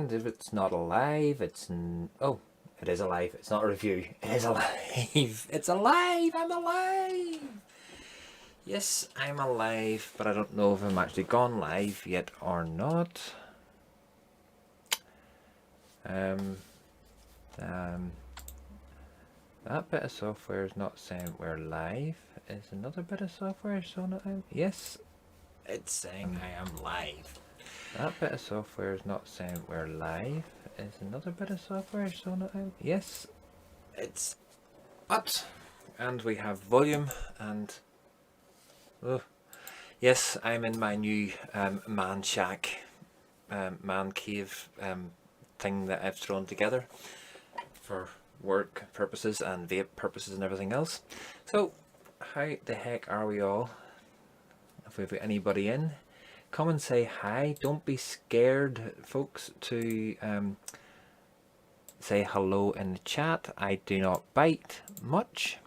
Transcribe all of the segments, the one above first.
And if it's not alive, it's oh, it is alive. It's not a review. It is alive. It's alive. I'm alive. Yes, I'm alive, but I don't know if I'm actually gone live yet or not. That bit of software is not saying we're live. Is another bit of software showing that I'm... Yes, it's saying I am live. That bit of software is not saying we're live. Is another bit of software showing that I'm... Yes, it's... But, and we have volume and... Oh, yes, I'm in my new man shack, man cave thing that I've thrown together for work purposes and vape purposes and everything else. So how the heck are we all? If we've got anybody in, come and say hi. Don't be scared, folks, to say hello in the chat. I do not bite much.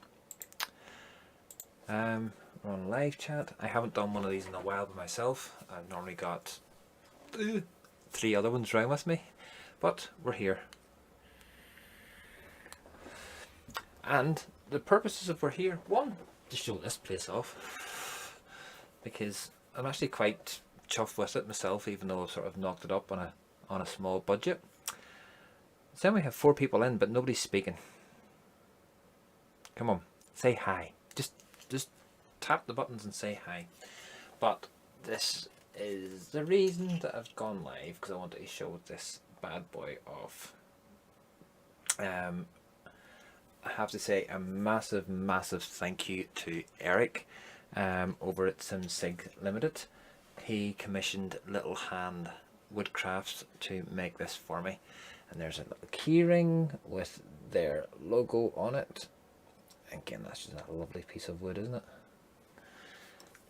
We're on live chat. I haven't done one of these in a while by myself. I've normally got 3 other ones around with me, but we're here. And the purposes of we're here, one, to show this place off, because I'm actually quite chuffed with it myself, even though I've sort of knocked it up on a small budget. So then we have 4 people in, but nobody's speaking. Come on, say hi. Just tap the buttons and say hi. But this is the reason that I've gone live, because I wanted to show this bad boy off. I have to say a massive thank you to Eric over at SimCig Ltd. He commissioned little Hand Woodcraft to make this for me, and there's a little keyring with their logo on it. Again, that's just a lovely piece of wood, isn't it?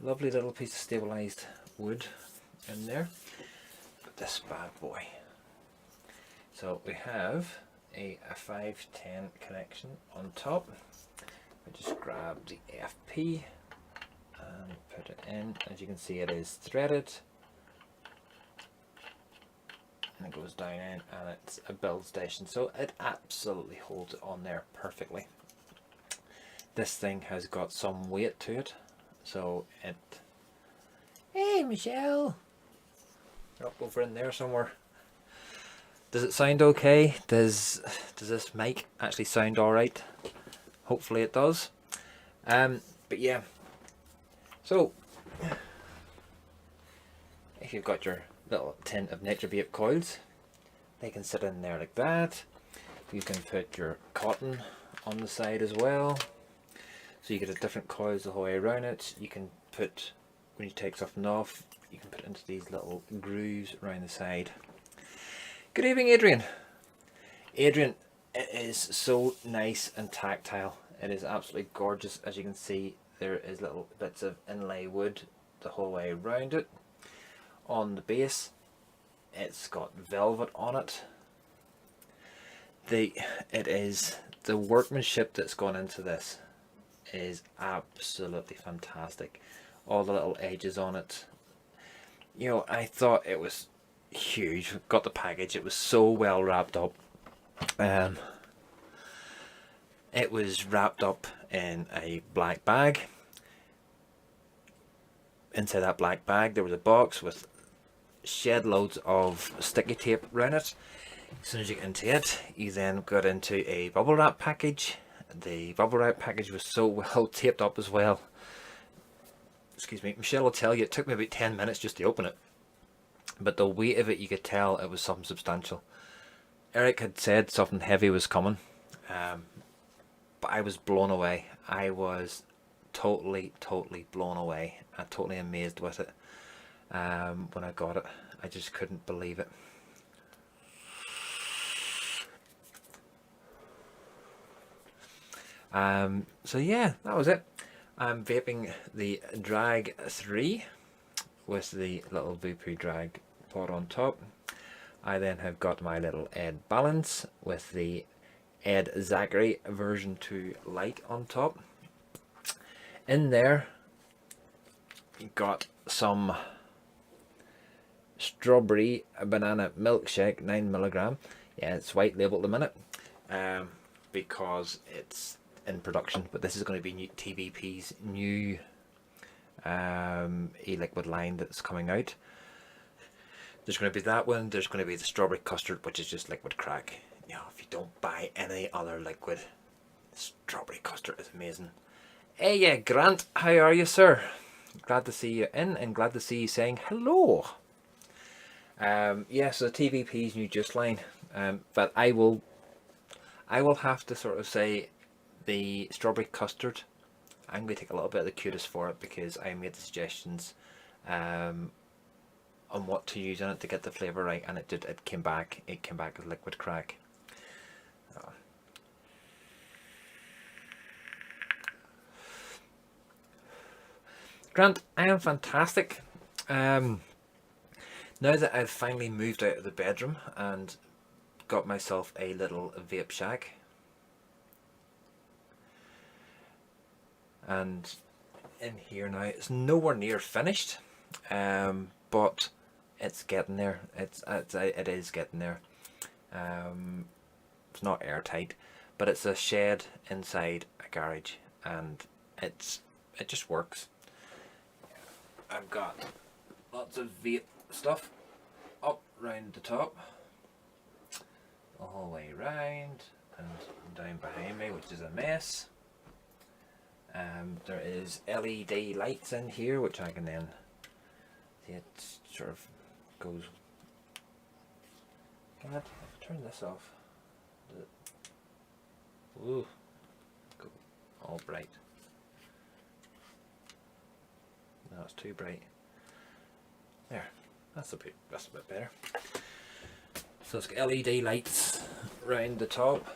Lovely little piece of stabilized wood in there. But this bad boy. So we have a 510 connection on top. I just grab the FP and put it in. As you can see, it is threaded, and it goes down in, and it's a build station, so it absolutely holds it on there perfectly. This thing has got some weight to it, so it... Hey Michelle! Up over in there somewhere. Does it sound okay? Does this mic actually sound alright? Hopefully it does. But yeah. So, if you've got your little tin of nature vape coils, they can sit in there like that. You can put your cotton on the side as well. So you get a different coils the whole way around it. You can put, when you take something off, you can put it into these little grooves around the side. Good evening, Adrian. Adrian, it is so nice and tactile. It is absolutely gorgeous. As you can see, there is little bits of inlay wood the whole way around it. On the base, it's got velvet on it. The workmanship that's gone into this is absolutely fantastic. All the little edges on it. You know, I thought it was huge. Got the package. It was so well wrapped up. It was wrapped up in a black bag. Inside that black bag there was a box with shed loads of sticky tape around it. As soon as you get into it, you then got into a bubble wrap package. The bubble wrap package was so well taped up as well. Excuse me, Michelle will tell you it took me about 10 minutes just to open it. But the weight of it, you could tell it was something substantial. Eric had said something heavy was coming, but I was blown away. I was totally blown away. I'm totally amazed with it. When I got it, I just couldn't believe it. So yeah, that was it. I'm vaping the Drag 3 with the little Voopoo drag pod on top. I then have got my little Ed Balance with the Ed Zachary version 2 light on top. In there, you got some strawberry banana milkshake, 9 mg. Yeah, it's white label at the minute, because it's in production. But this is going to be new TVP's new e-liquid line that's coming out. There's going to be that one. There's going to be the strawberry custard, which is just liquid crack. You know, if you don't buy any other liquid, strawberry custard is amazing. Hey, yeah, Grant, how are you, sir? Glad to see you in, and glad to see you saying hello. Yeah, so TVP's new juice line, but I will have to sort of say the strawberry custard, I'm going to take a little bit of the kudos for it, because I made the suggestions on what to use in it to get the flavour right, and it came back as liquid crack. Grant, I am fantastic. Now that I've finally moved out of the bedroom and got myself a little vape shack, and in here now, it's nowhere near finished, but it's getting there. It is getting there. It's not airtight, but it's a shed inside a garage, and it just works. I've got lots of vape stuff up round the top, the whole way round, and down behind me, which is a mess. There is LED lights in here, which I can then see, it sort of goes. Can I turn this off? Ooh, go all bright. No, it's too bright. There, that's a bit better. So it's got LED lights round the top.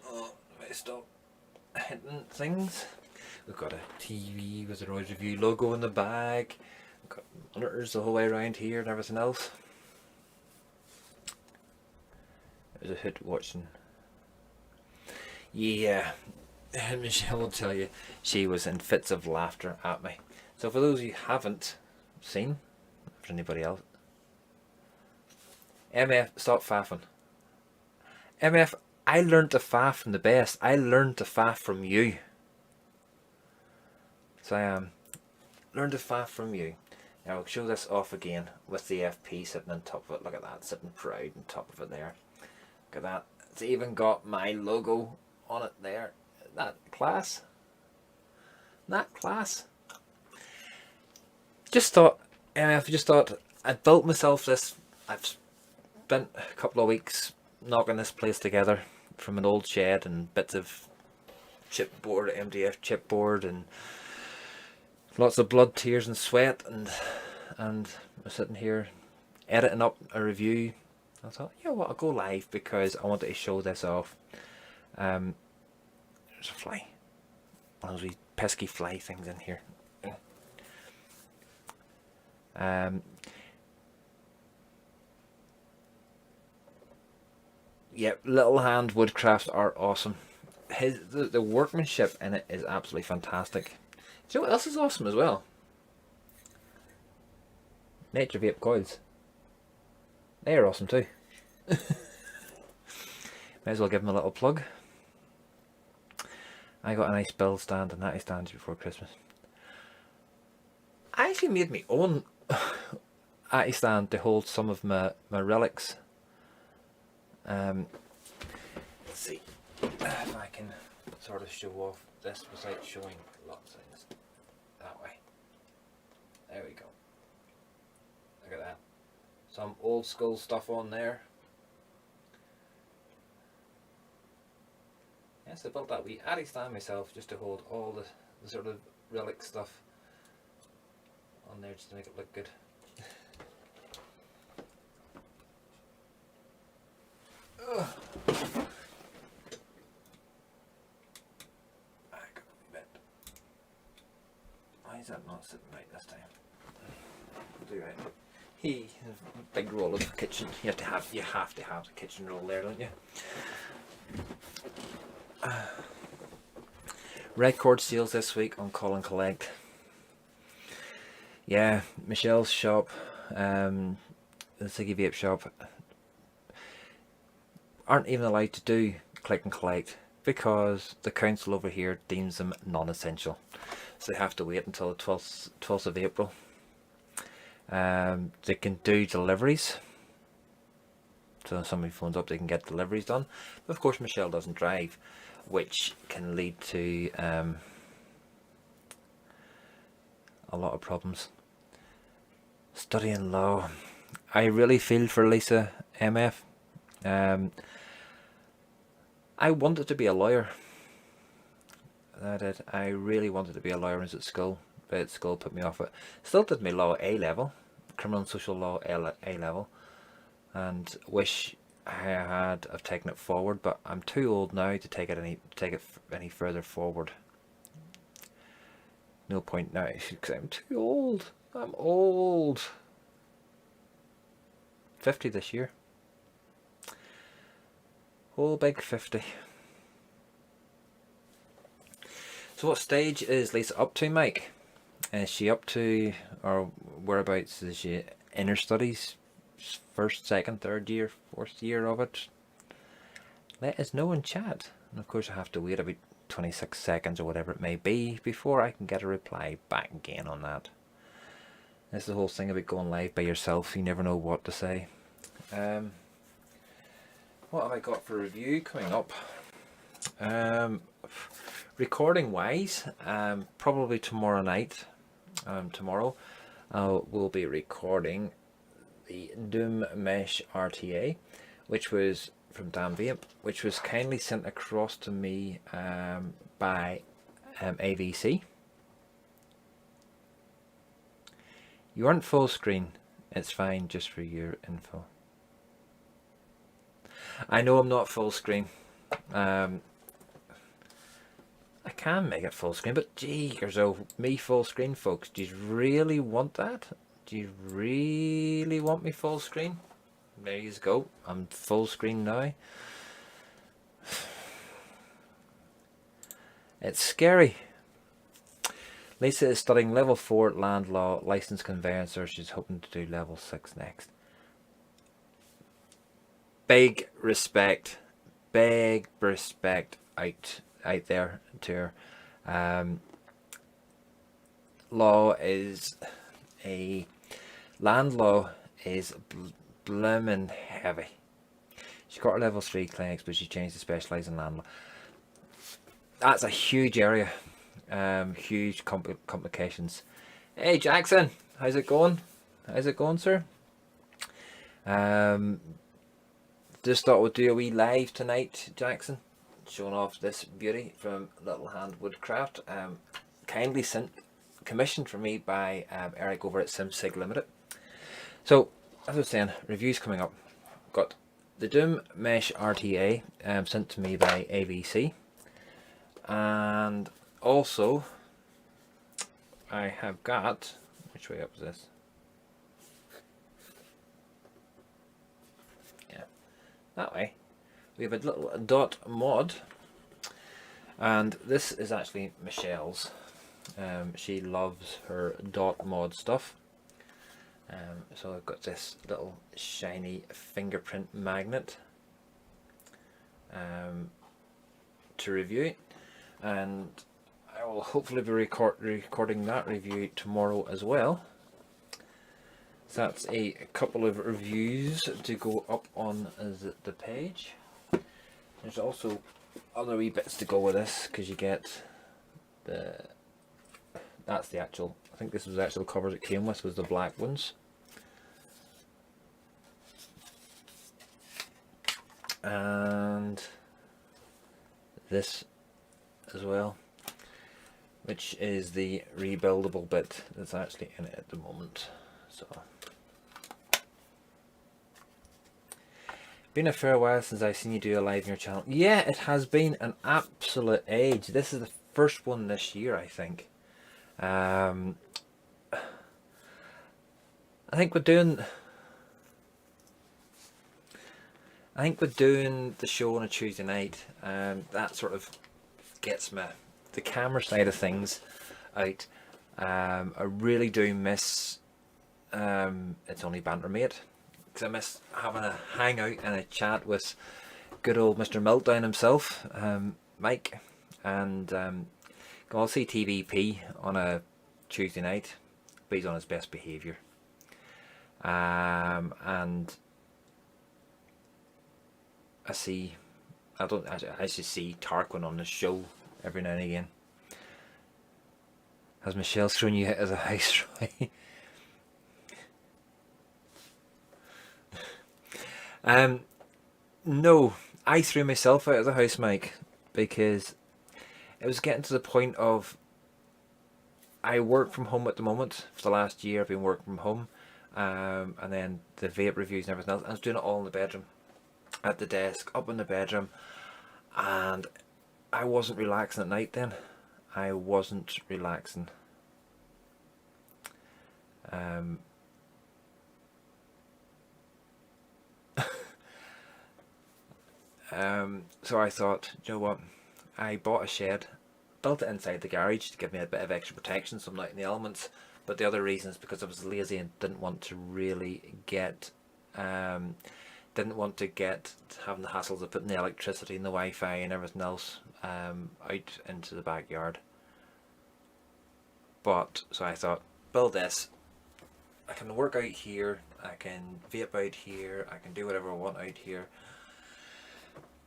Oh, if I stop hitting things. We've got a TV with the Roy's Review logo in the back. We've got monitors the whole way around here and everything else. There's a hood watching. Yeah, Michelle will tell you she was in fits of laughter at me. So for those you haven't seen, for anybody else, MF, stop faffing. MF, I learned to faff from the best. I learned to faff from you. So I learned to faff from you. Now I'll show this off again with the FP sitting on top of it. Look at that, sitting proud on top of it there. Look at that. It's even got my logo on it there. Isn't that class? Isn't that class? Just thought, I built myself this. I've spent a couple of weeks knocking this place together from an old shed and bits of chipboard, MDF chipboard, and lots of blood, tears and sweat, and I'm sitting here editing up a review. I thought, you know what, I'll go live because I wanted to show this off. There's a fly. One of those wee pesky fly things in here. Yep, Little Hand Woodcraft are awesome. The workmanship in it is absolutely fantastic. Do you know what else is awesome as well? Nature Vape coils. They are awesome too. Might as well give them a little plug. I got a nice bill stand and natty stand before Christmas. I actually made my own atty stand to hold some of my relics. Let's see if I can sort of show off this without showing lots of things. That way. There we go. Look at that. Some old school stuff on there. Yes, I built that wee atty stand myself just to hold all the sort of relic stuff on there, just to make it look good. Why is that not sitting right this time? We'll do right. Big roll of kitchen. You have to have the kitchen roll there, don't you? Record sales this week on Call and Collect. Yeah, Michelle's shop. the SimCig Vape Shop aren't even allowed to do click and collect because the council over here deems them non-essential. So they have to wait until the 12th of April. They can do deliveries. So if somebody phones up, they can get deliveries done. But of course, Michelle doesn't drive, which can lead to a lot of problems. Studying law. I really feel for Lisa MF. I wanted to be a lawyer. That it. I really wanted to be a lawyer when I was at school, but at school put me off it. Still did my law A level, criminal and social law A level, and wish I had have taken it forward, but I'm too old now to take it any further forward. No point now because I'm too old. I'm old. 50 this year. Whole big 50. So what stage is Lisa up to, Mike? Is she up to, or whereabouts is she in her studies? First, second, third year, fourth year of it? Let us know in chat. And of course I have to wait about 26 seconds or whatever it may be before I can get a reply back again on that. That's the whole thing about going live by yourself. You never know what to say. What have I got for review coming up? Recording wise, probably tomorrow night. Tomorrow we'll be recording the Doom Mesh RTA, which was from Dan Vape, which was kindly sent across to me by AVC. You aren't full screen. It's fine, just for your info. I know I'm not full screen. I can make it full screen, but gee, so me full screen, folks. Do you really want that? Do you really want me full screen? There you go. I'm full screen now. It's scary. Lisa is studying level 4 land law licensed conveyancer. She's hoping to do level 6 next. Big respect out there to her. Land law is bloomin' heavy. She got her level 3 clinics, but she changed to specialise in land law. That's a huge area. Huge complications. Hey Jackson, how's it going? How's it going, sir? Just thought we'd do a wee live tonight, Jackson, showing off this beauty from Little Hand Woodcraft. Kindly commissioned for me by Eric over at SimCig Ltd. So, as I was saying, reviews coming up. Got the Doom Mesh RTA sent to me by AVC, and also I have got, which way up is this? Yeah, that way. We have a little dot mod, and this is actually Michelle's. She loves her dot mod stuff. So I've got this little shiny fingerprint magnet to review, and I will hopefully be recording that review tomorrow as well. So that's a couple of reviews to go up on the page. There's also other wee bits to go with this, because you get that's the actual, I think this was the actual covers it came with, was the black ones. And this as well, which is the rebuildable bit that's actually in it at the moment. So, been a fair while since I've seen you do a live on your channel. Yeah, it has been an absolute age. This is the first one this year, I think. I think we're doing the show on a Tuesday night. That sort of gets the camera side of things out. I really do miss It's Only Banter Mate. because I miss having a hangout and a chat with good old Mr. Meltdown himself, Mike, and go all see TVP on a Tuesday night, but he's on his best behaviour, and I see Tarquin on the show every now and again. Has Michelle thrown you out of the house, right? No, I threw myself out of the house, Mike, because it was getting to the point of I work from home at the moment. For the last year I've been working from home, and then the vape reviews and everything else. I was doing it all in the bedroom, at the desk, up in the bedroom, and I wasn't relaxing at night then. I wasn't relaxing. So I thought, you know what, I bought a shed, built it inside the garage to give me a bit of extra protection so I'm not in the elements, but the other reason is because I was lazy and didn't want to really get having the hassles of putting the electricity and the Wi-Fi and everything else out into the backyard. But so I thought, build this, I can work out here, I can vape out here, I can do whatever I want out here,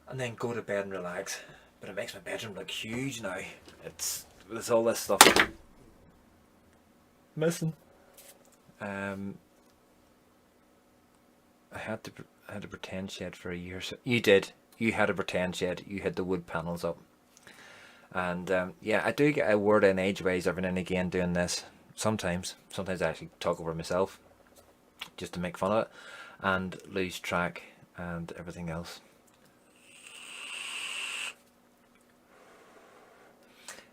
and then go to bed and relax. But it makes my bedroom look huge now. There's all this stuff missing. I had a pretend shed for a year. So you did. You had a pretend shed. You had the wood panels up. And yeah, I do get a word in edgeways every now and again doing this. Sometimes I actually talk over myself, just to make fun of it, and lose track and everything else.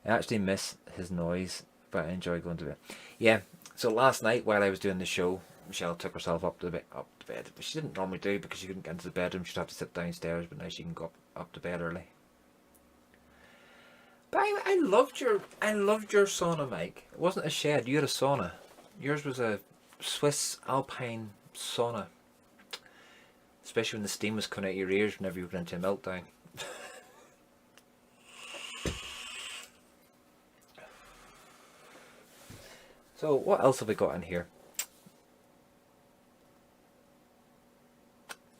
I actually miss his noise, but I enjoy going to bed. Yeah, so last night while I was doing the show, Michelle took herself up to bed, but she didn't normally do because she couldn't get into the bedroom. She'd have to sit downstairs, but now she can go up to bed early. But I loved your sauna, Mike. It wasn't a shed. You had a sauna. Yours was a Swiss Alpine sauna. Especially when the steam was coming out your ears whenever you went into a meltdown. So what else have we got in here?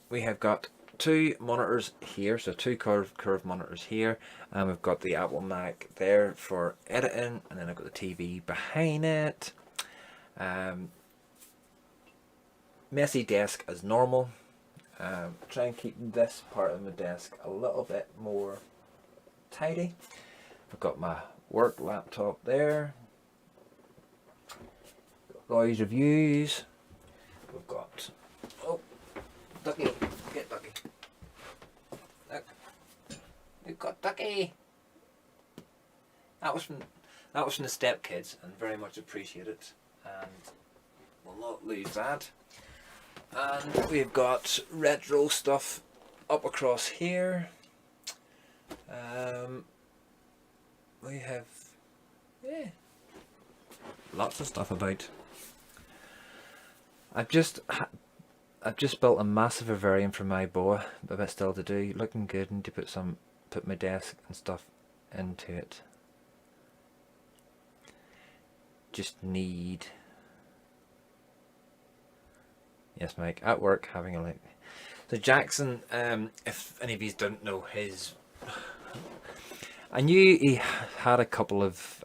We have got two monitors here, so two curved monitors here, and we've got the Apple Mac there for editing, and then I've got the TV behind it. Messy desk as normal. Try and keep this part of my desk a little bit more tidy. I've got my work laptop there. Roy's reviews. We've got Ducky, get Ducky. Look, we've got Ducky. That was from the Step Kids, and very much appreciated, and we'll not lose that. And we've got retro stuff up across here. We have lots of stuff about. I've just built a massive vivarium for my boa, but a bit still to do. Looking good, and to put my desk and stuff into it. Just need. Yes, Mike, at work having a look. So Jackson, if any of you don't know his, I knew he had a couple of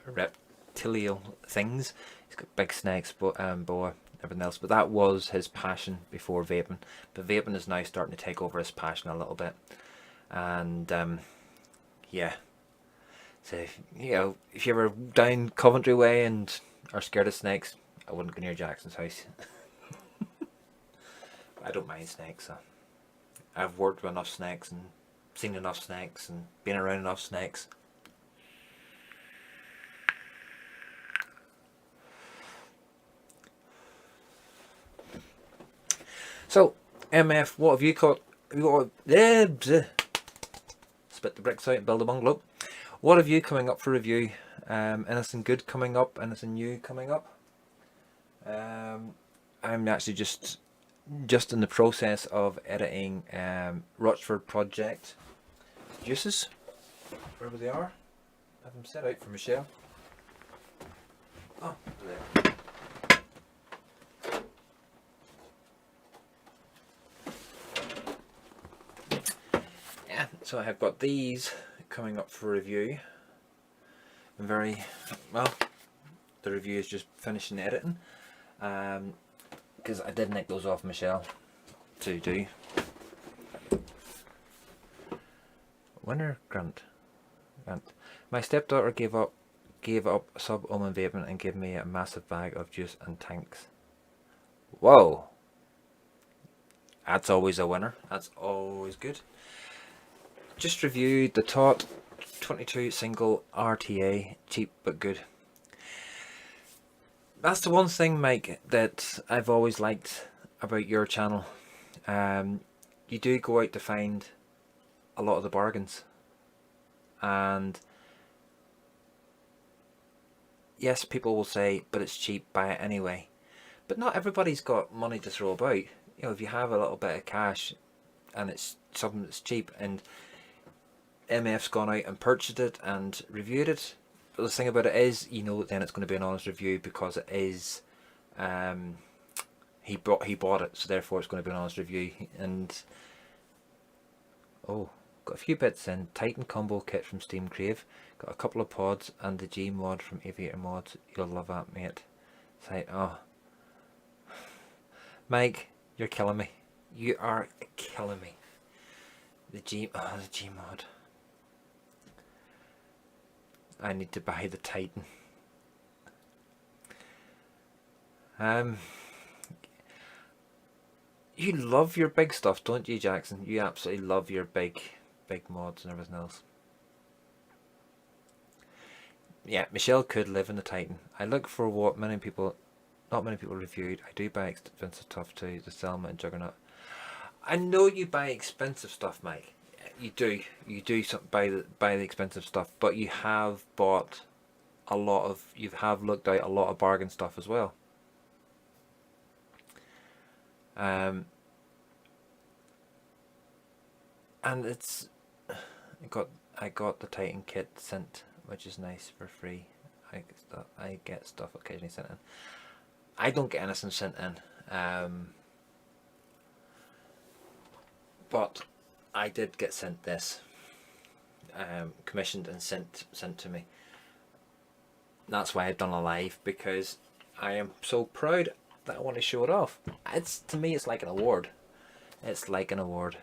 reptilial things. He's got big snakes, boa, everything else, but that was his passion before vaping. But vaping is now starting to take over his passion a little bit, and yeah. So if you ever down Coventry way and are scared of snakes, I wouldn't go near Jackson's house. I don't mind snakes. So I've worked with enough snakes and seen enough snakes and been around enough snakes. So, MF, what have you got? Spit the bricks out and build a bungalow. What have you coming up for review? Anything good coming up? Anything new coming up? I'm actually just just in the process of editing Rochford Project juices, wherever they are. I have them set out for Michelle. Oh, there. Yeah, so I have got these coming up for review. I'm very well. The review is just finishing editing, because I did nick those off Michelle to do. Winner Grant. My stepdaughter gave up sub-omen vaping and gave me a massive bag of juice and tanks. Whoa! That's always a winner. That's always good. Just reviewed the Tot 22 single RTA, cheap but good. That's the one thing, Mike, that I've always liked about your channel. You do go out to find a lot of the bargains, and yes, people will say, but it's cheap, buy it anyway. But not everybody's got money to throw about. You know, if you have a little bit of cash and it's something that's cheap, and MF's gone out and purchased it and reviewed it, but the thing about it is, you know, then it's going to be an honest review because it is, he bought it, so therefore it's going to be an honest review. And oh, got a few bits in. Titan combo kit from Steam Crave, got a couple of pods and the G mod from Aviator Mods. You'll love that, mate. Say, oh, Mike, you're killing me. You are killing me. The G mod. I need to buy the Titan. You love your big stuff, don't you, Jackson? You absolutely love your big mods and everything else. Yeah, Michelle could live in the Titan. I look for what not many people reviewed. I do buy expensive stuff too, the Selma and Juggernaut. I know you buy expensive stuff, Mike. You do buy the expensive stuff, but you have bought a lot of, you have looked out a lot of bargain stuff as well. And it's, I got the Titan kit sent, which is nice, for free. I get stuff occasionally sent in. I don't get anything sent in, but I did get sent this, commissioned and sent to me. That's why I've done a live, because I am so proud that I want to show it off. To me, it's like an award. It's like an award.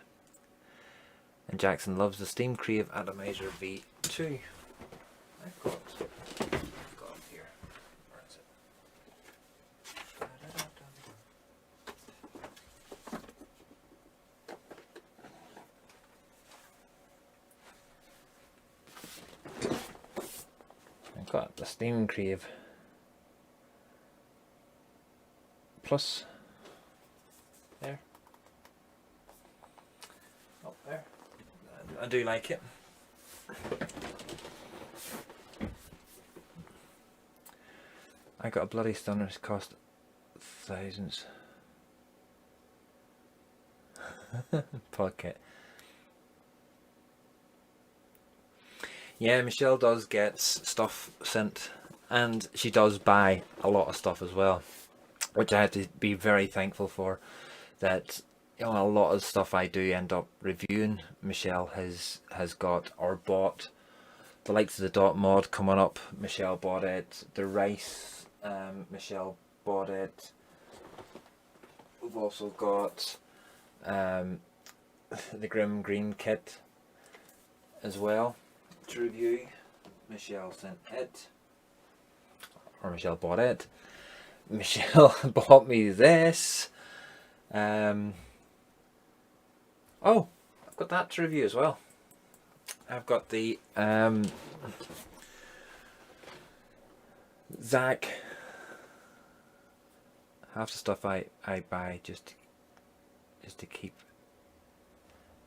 And Jackson loves the Steam Crave Atomizer V2. I've got it here. Where is it? I've got the Steam Crave Plus. There. Up there. I do like it. I got a bloody stunner. It's cost thousands. Pocket. Yeah, Michelle does get stuff sent, and she does buy a lot of stuff as well, which I have to be very thankful for. That, you know, a lot of stuff I do end up reviewing, Michelle has got or bought. The likes of the Dot mod coming up, Michelle bought it. The rice, Michelle bought it. We've also got the Grim Green kit as well to review. Michelle sent it, or Michelle bought it. Michelle bought me this. Oh, I've got that to review as well. I've got the Zach. Half the stuff I buy just to keep.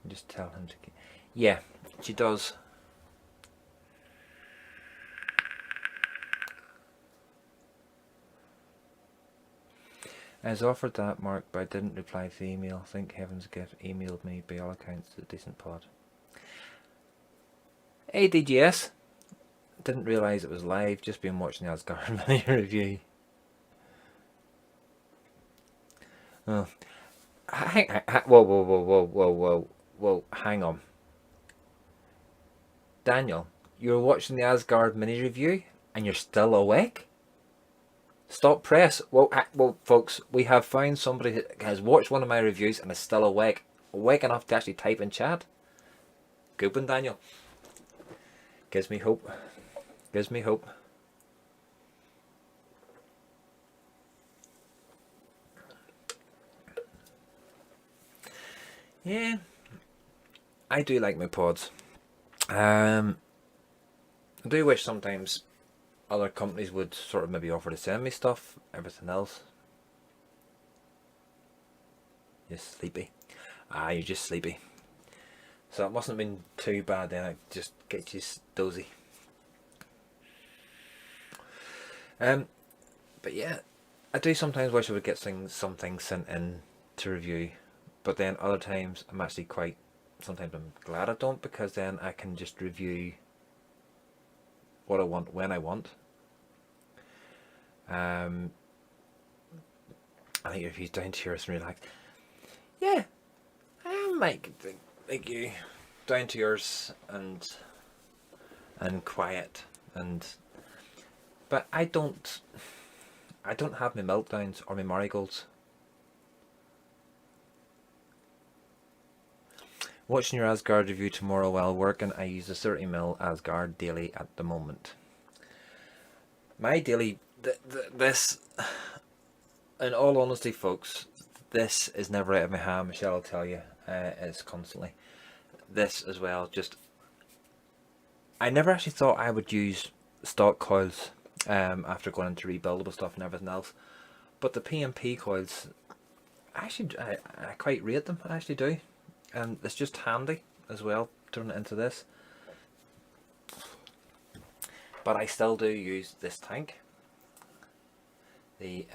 Just tell him to keep. Yeah, she does. I was offered that, Mark, but I didn't reply to the email. Thank heaven's gift emailed me by all accounts a decent pod. Hey DGS. Didn't realise it was live, just been watching the Asgard mini review. Oh. Whoa, hang on. Daniel, you're watching the Asgard mini review and you're still awake? Stop press. Well, folks, we have found somebody who has watched one of my reviews and is still awake. Awake enough to actually type in chat. Good one, Daniel. Gives me hope. Gives me hope. Yeah, I do like my pods. I do wish sometimes other companies would sort of maybe offer to send me stuff, everything else. You're sleepy. Ah, you're just sleepy. So it mustn't have been too bad then, I just get you dozy. But yeah, I do sometimes wish I would get some things sent in to review. But then other times I'm actually sometimes I'm glad I don't, because then I can just review what I want when I want. I think your review's down to earth and relaxed. Yeah, I might like you down to yours and quiet but I don't have my meltdowns or my marigolds. Watching your Asgard review tomorrow while working. I use a 30mm Asgard daily at the moment. My daily, this, in all honesty, folks, this is never out of my hand. Michelle will tell you, it's constantly. This as well, I never actually thought I would use stock coils after going into rebuildable stuff and everything else. But the PMP coils, I quite rate them, I actually do. And it's just handy as well, turn it into this. But I still do use this tank, the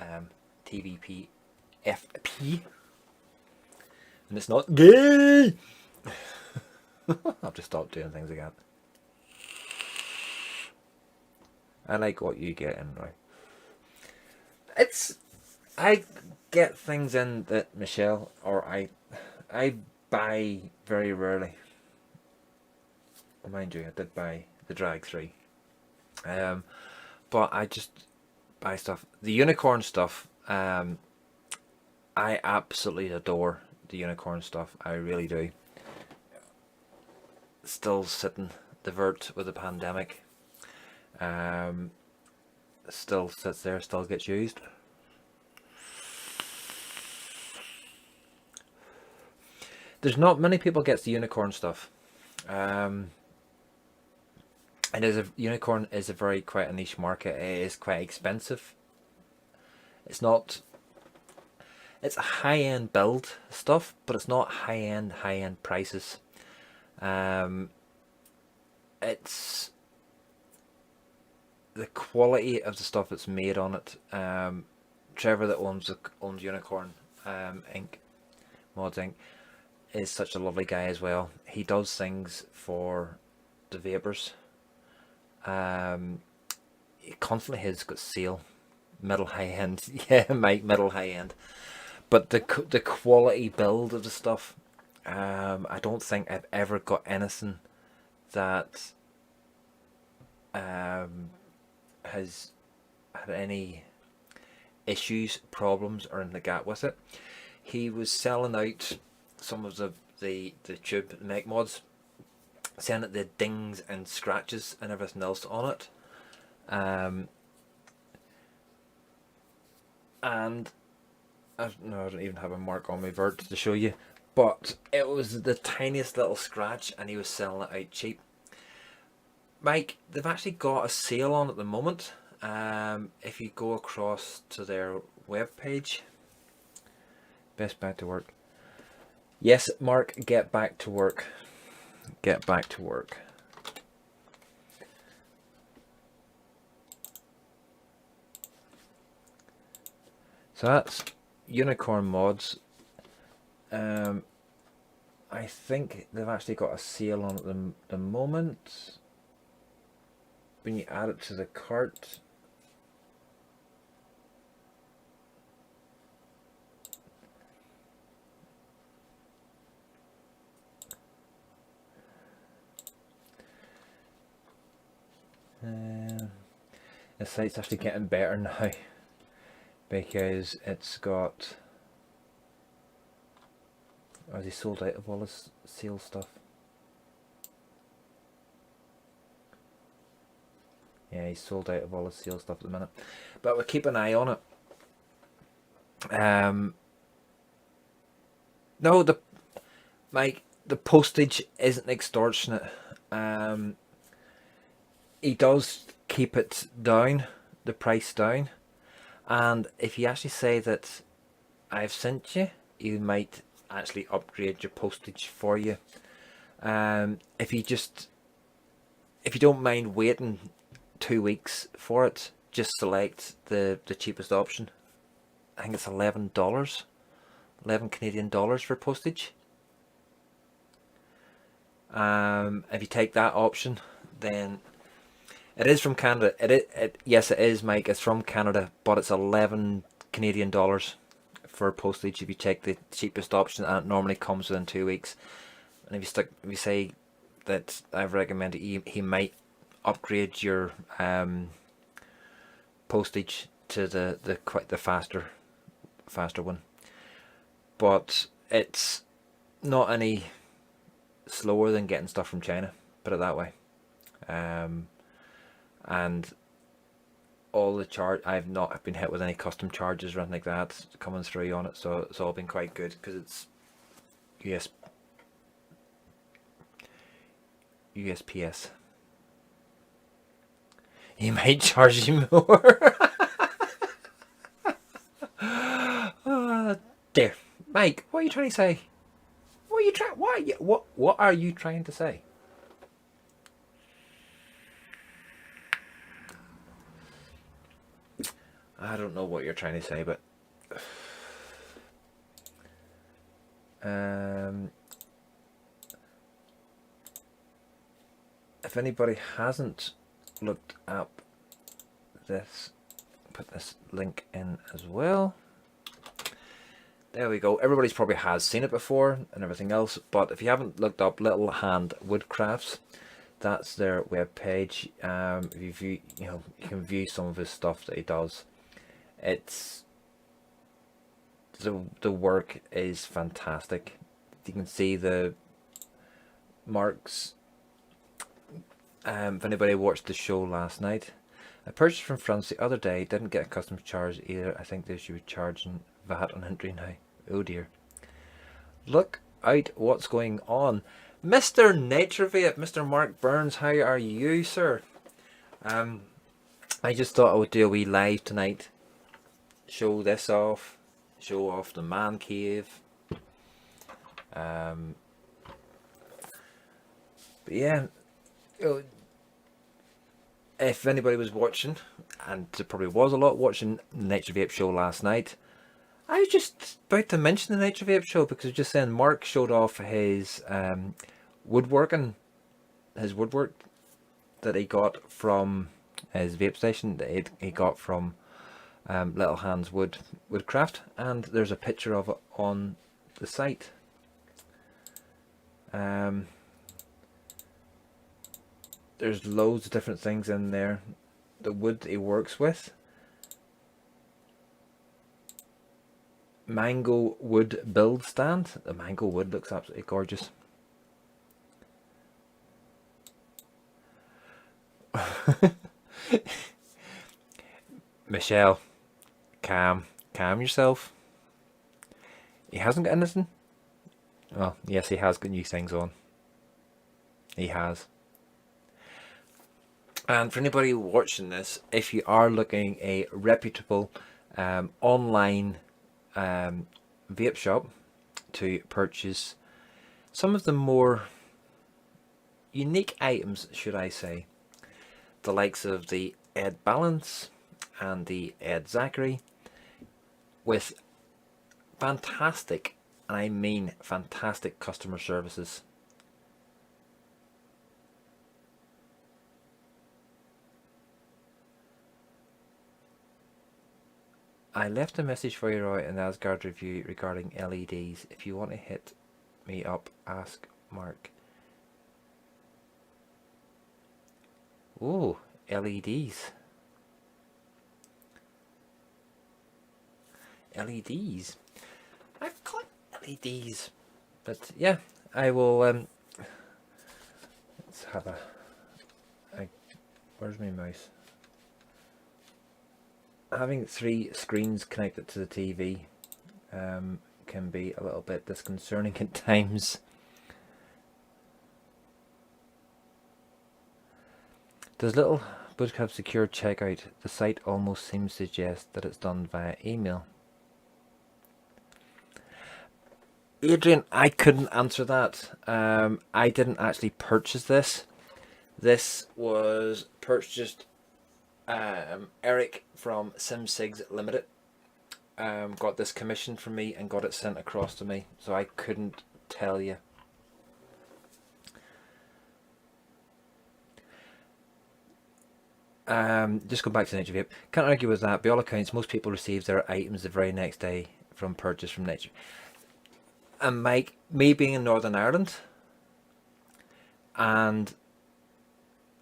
TVP FP, and it's not gay. I've just stopped doing things again. I like what you get in, right? I get things in that Michelle or I buy very rarely. Mind you, I did buy the Drag 3. But I just buy stuff. The unicorn stuff, I absolutely adore the unicorn stuff. I really do. Still sitting the vert with the pandemic. Still sits there, still gets used. There's not many people gets the unicorn stuff. And unicorn is quite a niche market. It is quite expensive. It's a high-end build stuff, but it's not high-end prices. It's the quality of the stuff that's made on it. Trevor that owns Unicorn Mods Inc. is such a lovely guy as well. He does things for the vapors. He constantly has got sale, middle high end. Yeah, Mike, middle high end. But the quality build of the stuff, I don't think I've ever got anything that has had any issues, problems, or anything like that with it. He was selling out some of the tube mech mods, saying that the dings and scratches and everything else on it. And I don't even have a mark on my vert to show you, but it was the tiniest little scratch and he was selling it out cheap. Mike, they've actually got a sale on at the moment. If you go across to their webpage, best back to work. Yes, Mark, get back to work. Get back to work. So that's Unicorn Mods. I think they've actually got a sale on at the moment. When you add it to the cart, the site's actually getting better now because it's got. Are they sold out of all this sale stuff? Yeah, he's sold out of all his sale stuff at the minute. But we'll keep an eye on it. No, the postage isn't extortionate. He does keep it down, the price down. And if you actually say that I've sent you, you might actually upgrade your postage for you. If you don't mind waiting 2 weeks for it, just select the cheapest option. I think it's $11, 11 Canadian dollars for postage. If you take that option, then it is from Canada. Yes, it is, Mike. It's from Canada, but it's 11 Canadian dollars for postage if you take the cheapest option, and it normally comes within 2 weeks. And if you say that I've recommended, he might upgrade your postage to the faster one. But it's not any slower than getting stuff from China, put it that way. And all the I've not been hit with any custom charges or anything like that coming through on it, so it's all been quite good because it's USPS. He might charge you more. Oh dear, Mike, what are you trying to say? What are you trying to say? I don't know what you're trying to say, but if anybody hasn't looked up this, put this link in as well. There we go. Everybody's probably has seen it before and everything else, but if you haven't looked up Little Hand Woodcrafts, that's their web page. If you can view some of his stuff that he does. It's the work is fantastic. You can see the marks. If anybody watched the show last night, I purchased from France the other day. Didn't get a customs charge either. I think they should be charging VAT on entry now. Oh dear. Look out what's going on. Mr. Nature Vape, Mr. Mark Burns, how are you, sir? I just thought I would do a wee live tonight. Show this off. Show off the man cave. But yeah, if anybody was watching, and there probably was a lot watching the Nature Vape show last night, I was just about to mention the Nature Vape show because I was just saying Mark showed off his woodwork that he got from his vape station that he got from Little Hand's Woodcraft, and there's a picture of it on the site. There's loads of different things in there. The wood that he works with. Mango wood build stand. The mango wood looks absolutely gorgeous. Michelle, calm yourself. He hasn't got anything. Well, yes, he has got new things on. He has. And for anybody watching this, if you are looking a reputable online vape shop to purchase some of the more unique items, should I say, the likes of the Ed Balance and the Ed Zachary, with fantastic, and I mean fantastic customer services. I left a message for you, Roy, in the Asgard review regarding LEDs. If you want to hit me up, ask Mark. Ooh, LEDs. LEDs. I've got LEDs. But yeah, I will, let's have where's my mouse? Having 3 screens connected to the TV can be a little bit disconcerting at times. Does Little Woodcraft secure checkout? The site almost seems to suggest that it's done via email. Adrian, I couldn't answer that. I didn't actually purchase this. This was purchased. Eric from SimCig Ltd got this commissioned from me and got it sent across to me, so I couldn't tell you. Just go back to Nature Vape. Can't argue with that. By all accounts, most people receive their items the very next day from purchase from Nature. And Mike, me being in Northern Ireland, and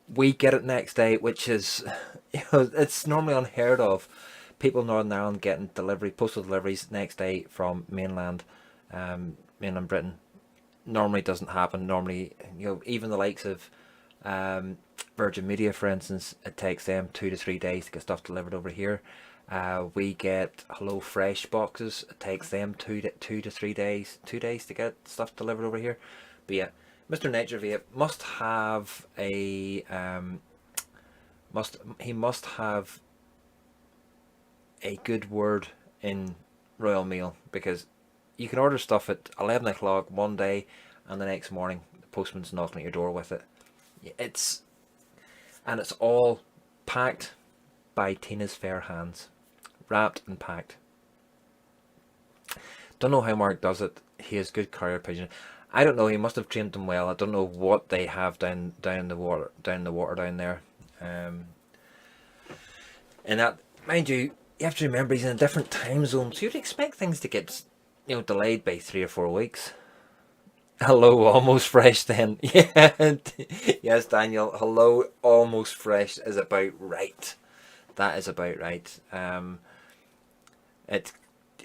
we get it next day, which is, it's normally unheard of. People in Northern Ireland getting postal deliveries next day from mainland Britain. Normally doesn't happen. Normally, even the likes of Virgin Media, for instance, it takes them 2 to 3 days to get stuff delivered over here. We get Hello Fresh boxes. It takes them 2 to 3 days, 2 days to get stuff delivered over here. But yeah, Mr. Nature Vape must have a must have a good word in Royal Mail, because you can order stuff at 11 o'clock one day and the next morning the postman's knocking at your door with it. It's all packed by Tina's fair hands, wrapped and packed. Don't know how Mark does it. He has good courier pigeon. I don't know. He must have trained them well. I don't know what they have down the water down there. And that, mind you, you have to remember he's in a different time zone, so you'd expect things to get, delayed by 3 or 4 weeks. Hello, almost fresh then. Yeah, yes, Daniel. Hello, almost fresh is about right. That is about right.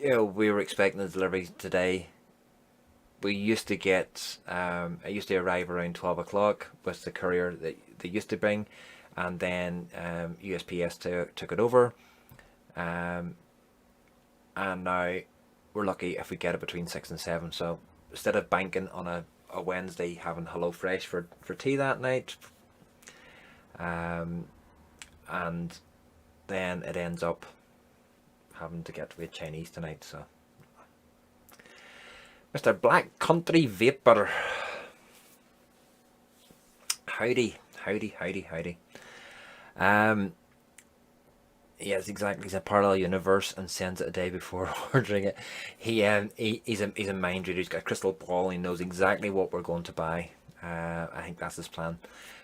We were expecting the delivery today. We used to get, it used to arrive around 12 o'clock with the courier that they used to bring, and then USPS took it over. And now we're lucky if we get it between 6 and 7. So instead of banking on a Wednesday having Hello Fresh for tea that night, and then it ends up having to get to be Chinese tonight. So Mr. Black Country Vapor, howdy. Yes, exactly. He's a parallel universe and sends it a day before ordering it. He's a mind reader. He's got a crystal ball. And he knows exactly what we're going to buy. I think that's his plan.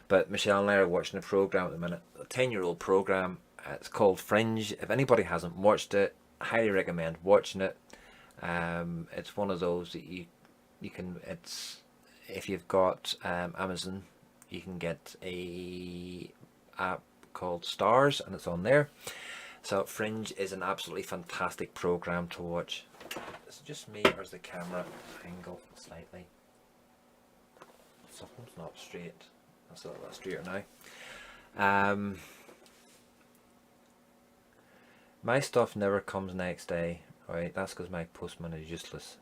But Michelle and I are watching a program at the minute, a 10-year-old program. It's called Fringe. If anybody hasn't watched it, I highly recommend watching it. It's one of those that you can. It's, if you've got Amazon, you can get a app called Stars, and it's on there. So Fringe is an absolutely fantastic program to watch. Is it just me, or is the camera angle slightly? Something's not straight. That's a little bit straighter now. My stuff never comes next day. Right, that's because my postman is useless.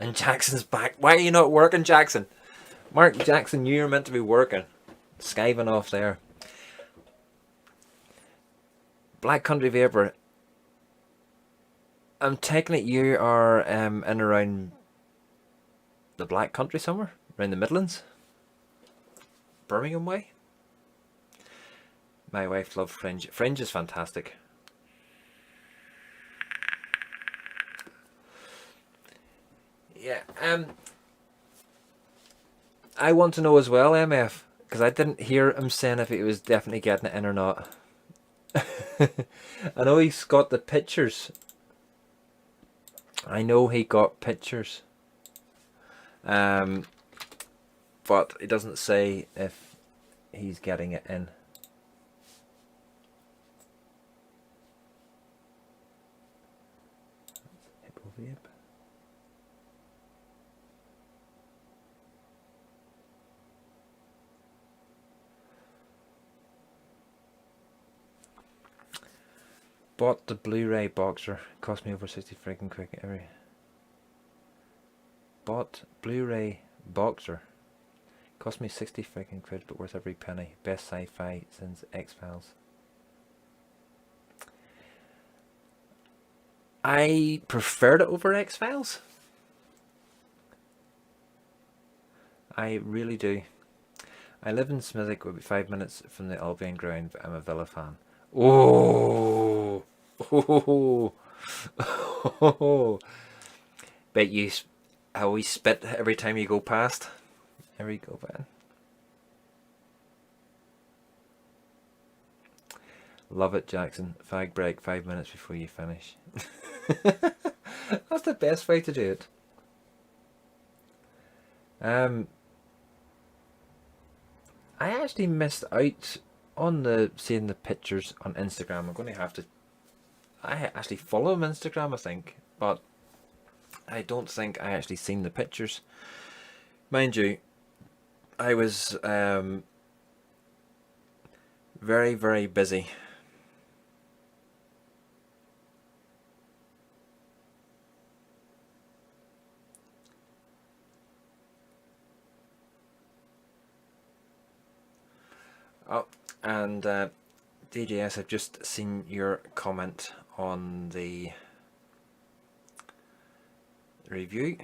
And Jackson's back. Why are you not working, Jackson? Mark Jackson, you're meant to be working. Skiving off there. Black Country Vapor. I'm taking it you are in around the Black Country somewhere? Around the Midlands? Birmingham way? My wife loved Fringe. Fringe is fantastic. Yeah. I want to know as well, MF, because I didn't hear him saying if he was definitely getting it in or not. I know he's got the pictures. I know he got pictures. But he doesn't say if he's getting it in. Hippo vape. Bought the Blu-ray boxer. Cost me over 60 freaking quick every. Bought Blu-ray boxer. Cost me 60 freaking quid, but worth every penny. Best sci-fi since X-Files. I preferred it over X-Files. I really do. I live in SimCig, would be 5 minutes from the Albion ground, but I'm a Villa fan. Oh, oh. Bet you how we spit every time you go past. There we go, man. Love it, Jackson. Fag break 5 minutes before you finish. That's the best way to do it. I actually missed out on seeing the pictures on Instagram. I'm going to have to. I actually follow him on Instagram, I think, but I don't think I actually seen the pictures. Mind you, I was very, very busy. Oh, and DJS, I've just seen your comment on the review.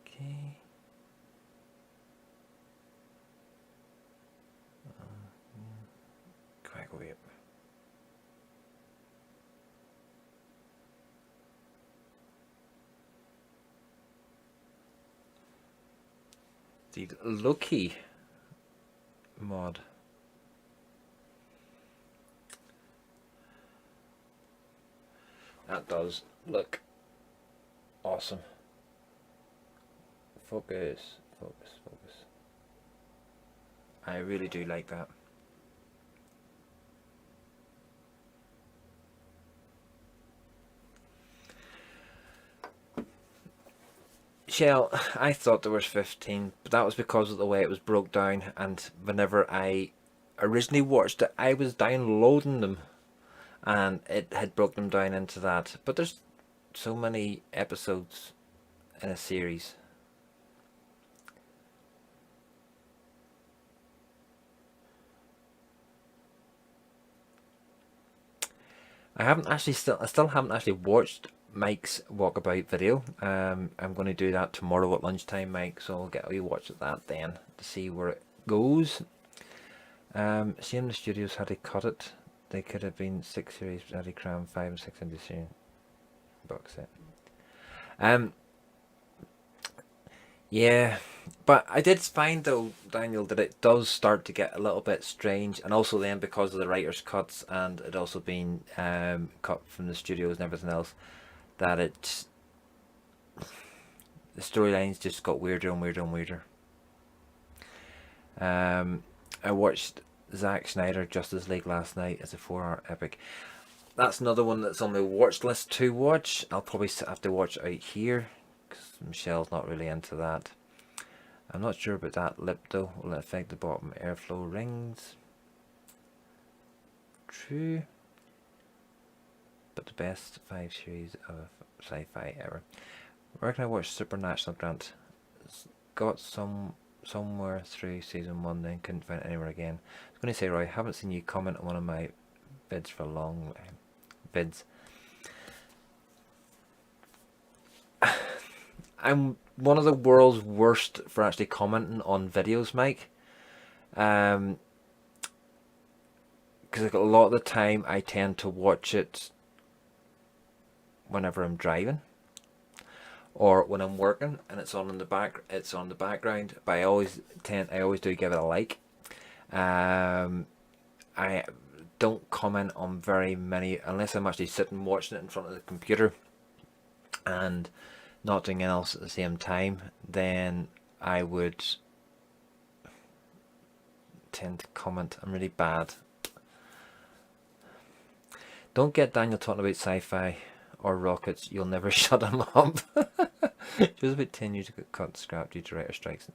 Okay. Quack away. The Lucky mod. That does look awesome. Focus, focus, focus. I really do like that. Shell, I thought there was 15, but that was because of the way it was broke down, and whenever I originally watched it, I was downloading them, and it had broken them down into that. But there's so many episodes in a series. I still haven't actually watched Mike's walkabout video. I'm going to do that tomorrow at lunchtime, Mike, so I'll get a wee watch at that then to see where it goes. Shame the studios had to cut it. They could have been 6 series, but had to cram 5 and 6 into the box set. Yeah, but I did find though, Daniel, that it does start to get a little bit strange, and also then because of the writer's cuts and it also been cut from the studios and everything else, that the storylines just got weirder and weirder and weirder. I watched Zack Snyder Justice League last night as a 4-hour epic. That's another one that's on my watch list to watch. I'll probably have to watch it out here because Michelle's not really into that. I'm not sure about that lip though. Will it affect the bottom airflow rings? True. But the best 5 series of sci-fi ever. Where can I watch Supernatural, Grant? It's got somewhere through season 1, then couldn't find it anywhere again. I was going to say, Roy, I haven't seen you comment on one of my vids for a long vids. I'm one of the world's worst for actually commenting on videos, Mike. Because a lot of the time I tend to watch it whenever I'm driving, or when I'm working and it's on in the back. It's on the background. But I always do give it a like. I don't comment on very many unless I'm actually sitting watching it in front of the computer and not doing anything else at the same time. Then I would tend to comment. I'm really bad. Don't get Daniel talking about sci-fi or rockets. You'll never shut him up. Just about 10 years ago, cut scrap due to writer strikes.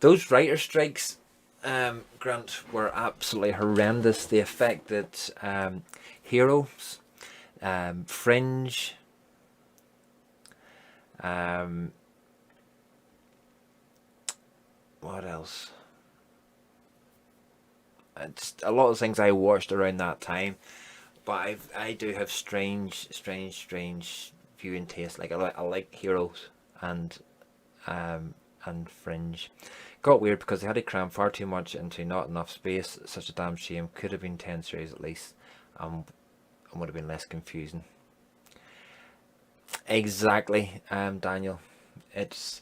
Those writer strikes, Grant, were absolutely horrendous. They affected Heroes, Fringe, what else? Just a lot of things I watched around that time. But I do have strange viewing taste. Like I like Heroes and Fringe. Got weird because they had to cram far too much into not enough space. Such a damn shame. Could have been 10 series at least, and would have been less confusing. Exactly, Daniel. It's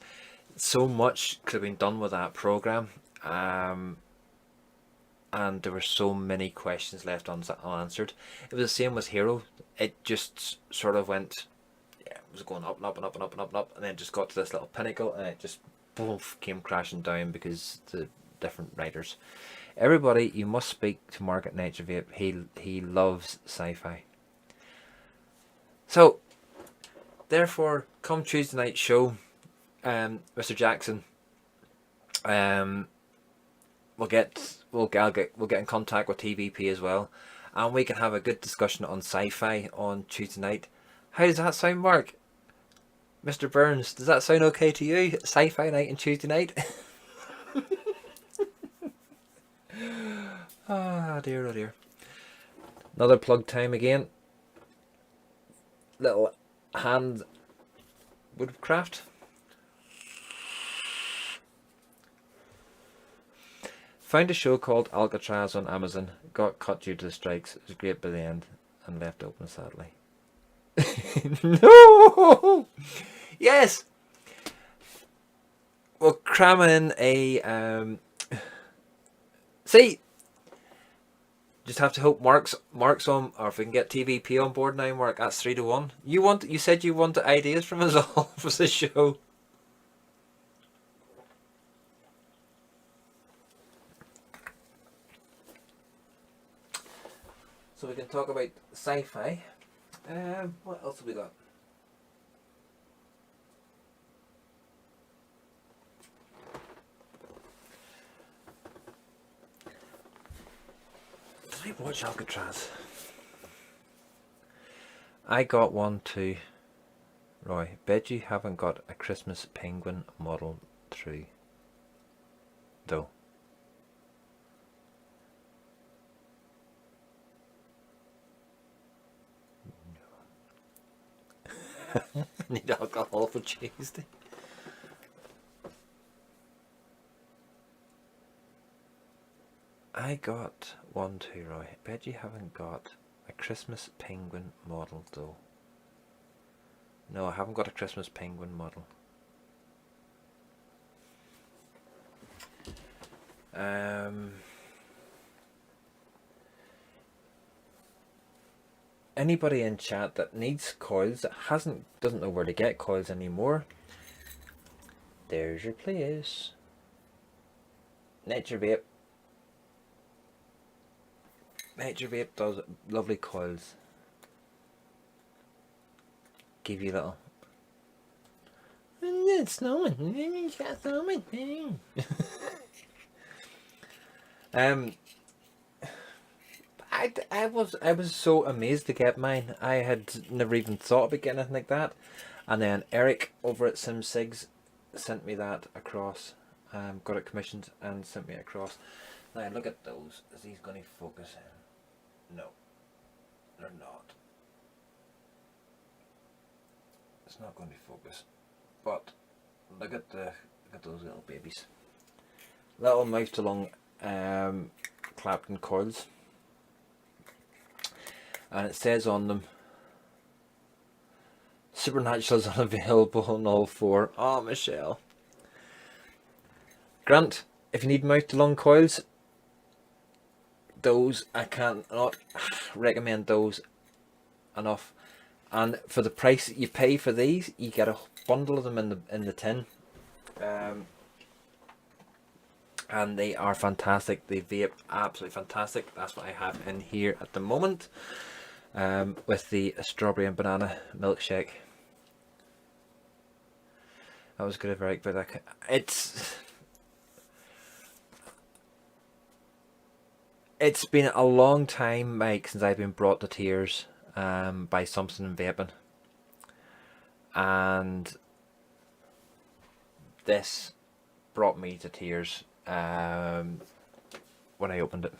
so much could have been done with that program. And there were so many questions left unanswered. It was the same with Hero. It just sort of went, yeah, it was going up and up and up and up and up and up, and then it just got to this little pinnacle, and it just boom, came crashing down because the different writers. Everybody, you must speak to Mark at Nature Vape. He loves sci-fi. So, therefore, come Tuesday night show, Mr. Jackson, we'll get in contact with TVP as well, and we can have a good discussion on sci-fi on Tuesday night. How does that sound, Mark? Mr. Burns, does that sound okay to you? Sci-fi night and Tuesday night? Ah, dear, oh dear. Another plug time again. Little Hand Woodcraft. Found a show called Alcatraz on Amazon. Got cut due to the strikes. It was great by the end and left open sadly. No! Yes! We'll cram in a... See! Just have to hope Mark's on, or if we can get TVP on board now, Mark. That's 3-1. You said you wanted ideas from us all for the show. So we can talk about sci-fi. What else have we got? Did I watch Alcatraz? I got one too. Roy, bet you haven't got a Christmas penguin model through. Though. Need alcohol for Tuesday. I got one too, Roy. Bet you haven't got a Christmas penguin model though. No, I haven't got a Christmas penguin model. Anybody in chat that needs coils that doesn't know where to get coils anymore, there's your place. Nature Vape. Nature Vape does lovely coils. Give you a little. It's snowing. I was so amazed to get mine. I had never even thought about getting anything like that, and then Eric over at SimCig sent me that across. Got it commissioned and sent me across. Now look at those. Is these going to focus in? No, they're not. It's not going to focus. But look at those little babies. Little mouth to lung Clapton coils. And it says on them Supernatural is unavailable on all 4. Oh, Michelle. Grant, if you need mouth-to-lung coils, those, I cannot recommend those enough. And for the price that you pay for these, you get a bundle of them in the tin. And they are fantastic. They vape absolutely fantastic. That's what I have in here at the moment, with the strawberry and banana milkshake. That was good, Eric, but it's been a long time, Mike, since I've been brought to tears by something vaping, and this brought me to tears when I opened it.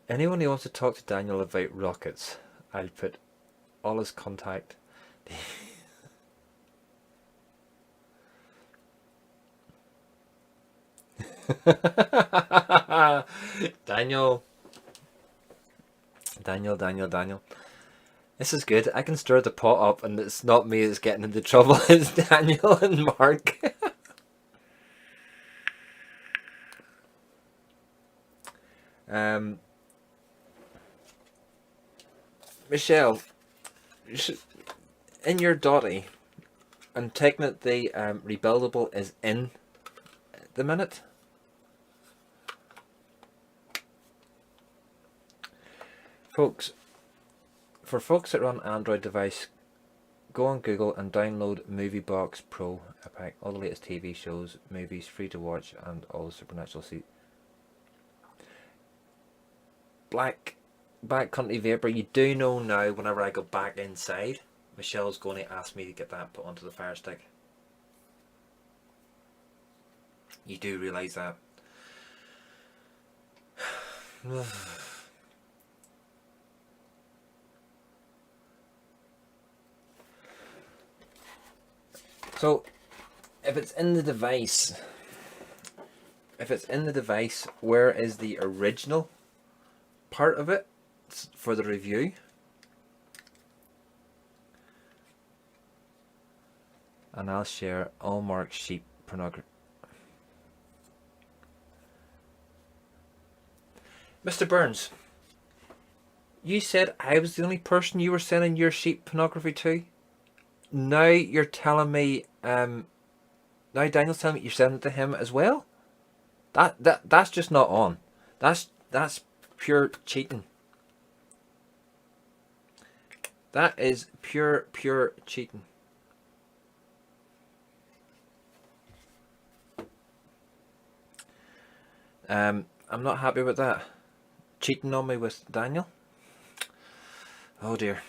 Anyone who wants to talk to Daniel about rockets, I'll put all his contact. Daniel. This is good. I can stir the pot up and it's not me that's getting into trouble. It's Daniel and Mark. Michelle, in your dotty, I'm taking it the rebuildable is in the minute. Folks, for folks that run Android device, go on Google and download MovieBox Pro. I pack all the latest TV shows, movies, free to watch, and all the supernatural Backcountry Vapor. You do know now, whenever I go back inside, Michelle's going to ask me to get that put onto the Fire Stick. You do realise that. So, if it's in the device, where is the original part of it for the review? And I'll share all Mark's sheep pornography. Mr. Burns, you said I was the only person you were sending your sheep pornography to. Now you're telling me, now Daniel's telling me you're sending it to him as well? That's just not on. That's pure cheating. That is pure cheating. I'm not happy with that. Cheating on me with Daniel. Oh dear.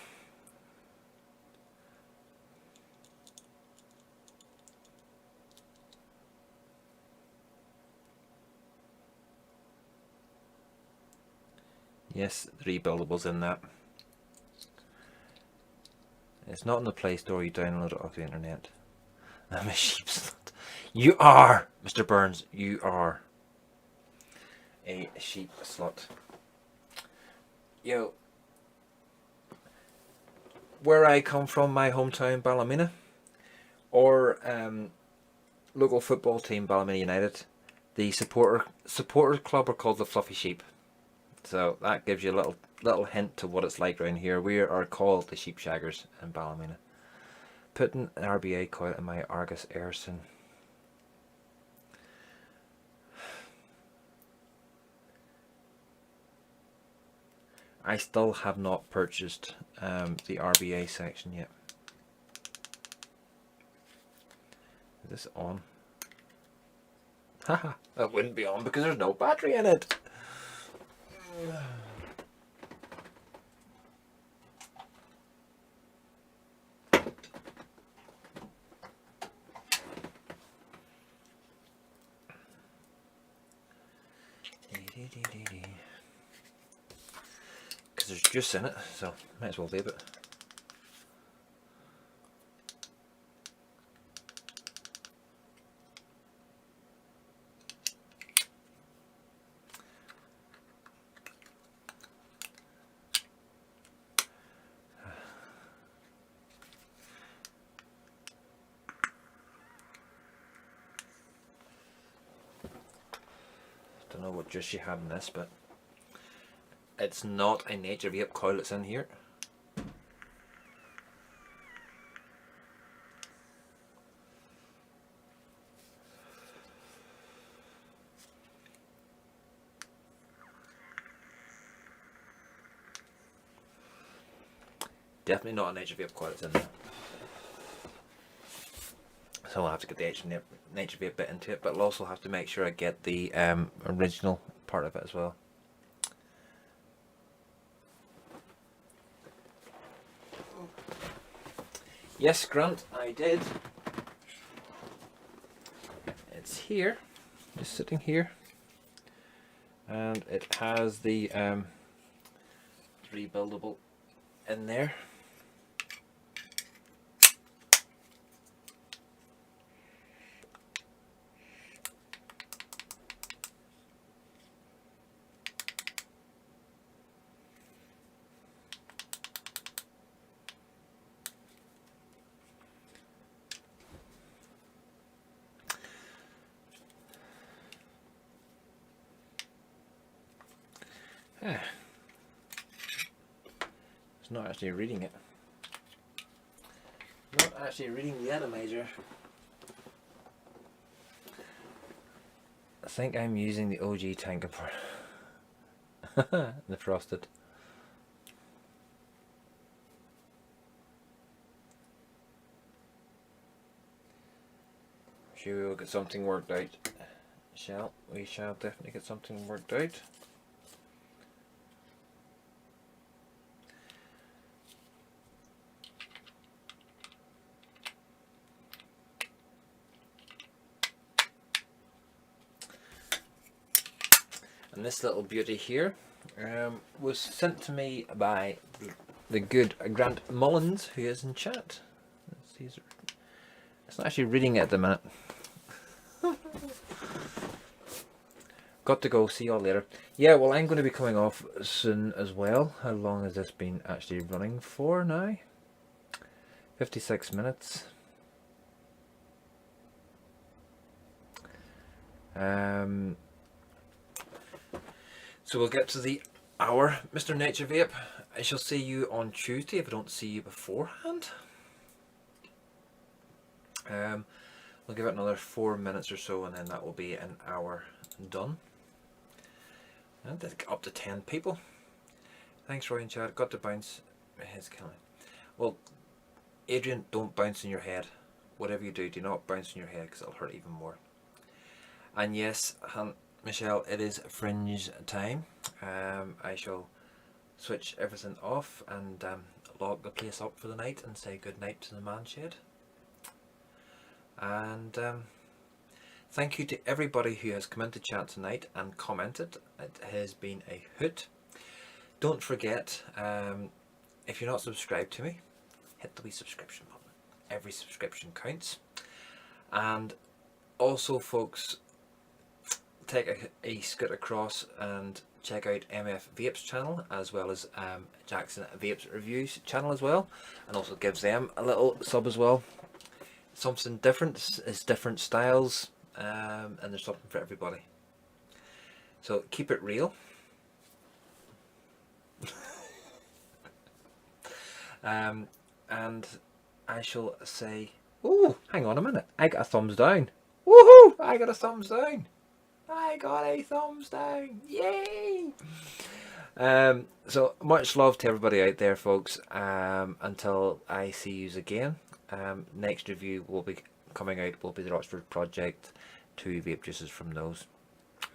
Yes, the rebuildable's in that. It's not in the Play Store, you download it off the internet. I'm a sheep slut. You are, Mr. Burns, you are a sheep slut. Yo, where I come from, my hometown, Ballymena, or local football team, Ballymena United, the supporter club are called the Fluffy Sheep. So that gives you a little hint to what it's like around here. We are called the Sheep Shaggers in Ballymena. Putting an RBA coil in my Argus Airson. I still have not purchased the RBA section yet. Is this on? Haha, that wouldn't be on because there's no battery in it. Because there's juice in it, so might as well vape it. know what juice she had in this, but it's not a nature vape coil that's in here. Definitely not a nature vape coil that's in there. So I'll have to get the nature vape bit into it, but I'll also have to make sure I get the original part of it as well. Yes, Grant, I did. It's here, just sitting here, and it has the rebuildable in there. It's not actually reading it. Not actually reading the atomizer. I think I'm using the OG tank for the frosted. Sure, we will get something worked out. We shall definitely get something worked out. And this little beauty here was sent to me by the good Grant Mullins, who is in chat. It's not actually reading it at the minute. Got to go, see y'all later. Yeah, well, I'm going to be coming off soon as well. How long has this been actually running for now? 56 minutes. So we'll get to the hour, Mr. Nature Vape. I shall see you on Tuesday if I don't see you beforehand. We'll give it another 4 minutes or so, and then that will be an hour done. And that's up to 10 people. Thanks, Roy and Chad. Got to bounce. His killing. Well, Adrian, don't bounce in your head. Whatever you do, do not bounce in your head, because it'll hurt even more. And yes, Michelle, it is fringe time. I shall switch everything off and lock the place up for the night and say good night to the man shed. And thank you to everybody who has come into chat tonight and commented. It has been a hoot. Don't forget, if you're not subscribed to me, hit the wee subscription button. Every subscription counts. And also, folks, take a scoot across and check out MF Vapes channel, as well as Jackson Vapes Reviews channel as well, and also gives them a little sub as well. Something different is different styles, and there's something for everybody. So keep it real. And I shall say, oh, hang on a minute, I got a thumbs down. Woohoo! I got a thumbs down. I got a thumbs down. Yay! So much love to everybody out there, folks. Until I see you again. Next review will be coming out will be the Rochford Project 2 vape juices from those,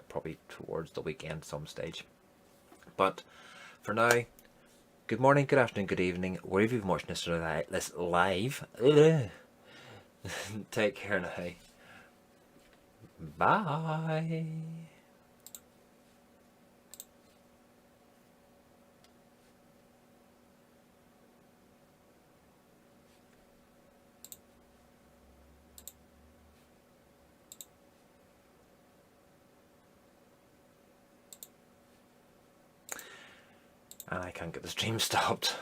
probably towards the weekend some stage. But for now, good morning, good afternoon, good evening, wherever you've watched this live. Take care now. Bye. And I can't get the stream stopped.